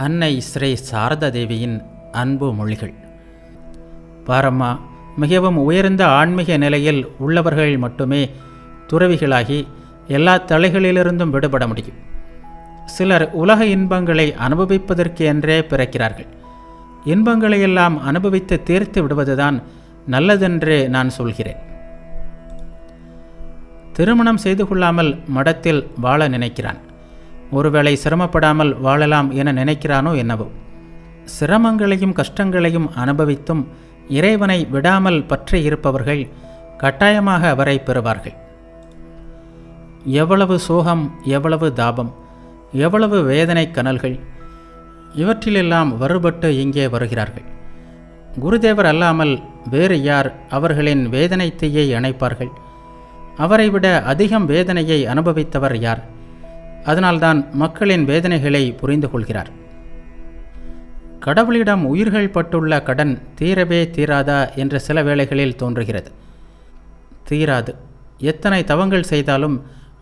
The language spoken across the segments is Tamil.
அன்னை ஸ்ரீ சாரதா தேவியின் அன்பு மொழிகள். பாரம்மா, மிகவும் உயர்ந்த ஆன்மீக நிலையில் உள்ளவர்கள் மட்டுமே துறவிகளாகி எல்லா தலைகளிலிருந்தும் விடுபட முடியும். சிலர் உலக இன்பங்களை அனுபவிப்பதற்கு என்றே பிறக்கிறார்கள். இன்பங்களையெல்லாம் அனுபவித்து தீர்த்து விடுவதுதான் நல்லதென்று நான் சொல்கிறேன். திருமணம் செய்து கொள்ளாமல் மடத்தில் வாழ நினைக்கிறான். ஒருவேளை சிரமப்படாமல் வாழலாம் என நினைக்கிறானோ என்னவோ. சிரமங்களையும் கஷ்டங்களையும் அனுபவித்தும் இறைவனை விடாமல் பற்றி இருப்பவர்கள் கட்டாயமாக அவரை பெறுவார்கள். எவ்வளவு சோகம், எவ்வளவு தாபம், எவ்வளவு வேதனை கனல்கள், இவற்றிலெல்லாம் வருபட்டு இங்கே வருகிறார்கள். குருதேவர் அல்லாமல் வேறு யார் அவர்களின் வேதனை தீயை அணைப்பார்கள்? அவரை விட அதிகம் வேதனையை அனுபவித்தவர் யார்? அதனால்தான் மக்களின் வேதனைகளை புரிந்து கொள்கிறார். கடவுளிடம் உயிர்கள் பட்டுள்ள கடன் தீரவே தீராதா என்று சில வேளைகளில் தோன்றுகிறது. தீராது. எத்தனை தவங்கள் செய்தாலும்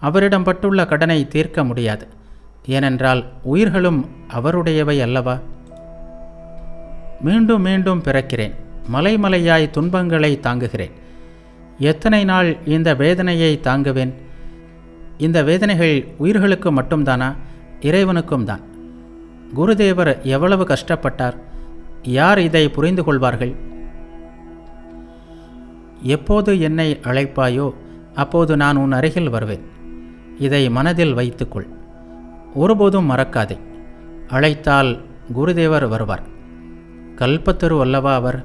அவரிடம் பட்டுள்ள கடனை தீர்க்க முடியாது. ஏனென்றால் உயிர்களும் அவருடையவை அல்லவா? மீண்டும் மீண்டும் பிறக்கிறேன். மலைமலையாய் துன்பங்களை தாங்குகிறேன். எத்தனை நாள் இந்த வேதனையை தாங்குவேன்? இந்த வேதனைகள் உயிர்களுக்கு மட்டும்தானா? இறைவனுக்கும் தான். குருதேவர் எவ்வளவு கஷ்டப்பட்டார்? யார் இதை புரிந்து கொள்வார்கள்? எப்போது என்னை அழைப்பாயோ அப்போது நான் உன் அருகில் வருவேன். இதை மனதில் வைத்துக்கொள். ஒருபோதும் மறக்காதே. அழைத்தால் குருதேவர் வருவார். கல்பத்தரு அல்லவா அவர்?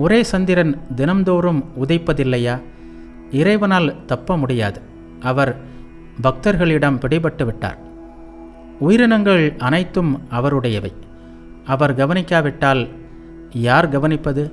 ஒரே சந்திரன் தினம்தோறும் உதைப்பதில்லையா? இறைவனால் தப்ப முடியாது. அவர் பக்தர்களிடம் பிடிபட்டு விட்டார். உயிரினங்கள் அனைத்தும் அவருடையவை. அவர் கவனிக்காவிட்டால் யார் கவனிப்பது?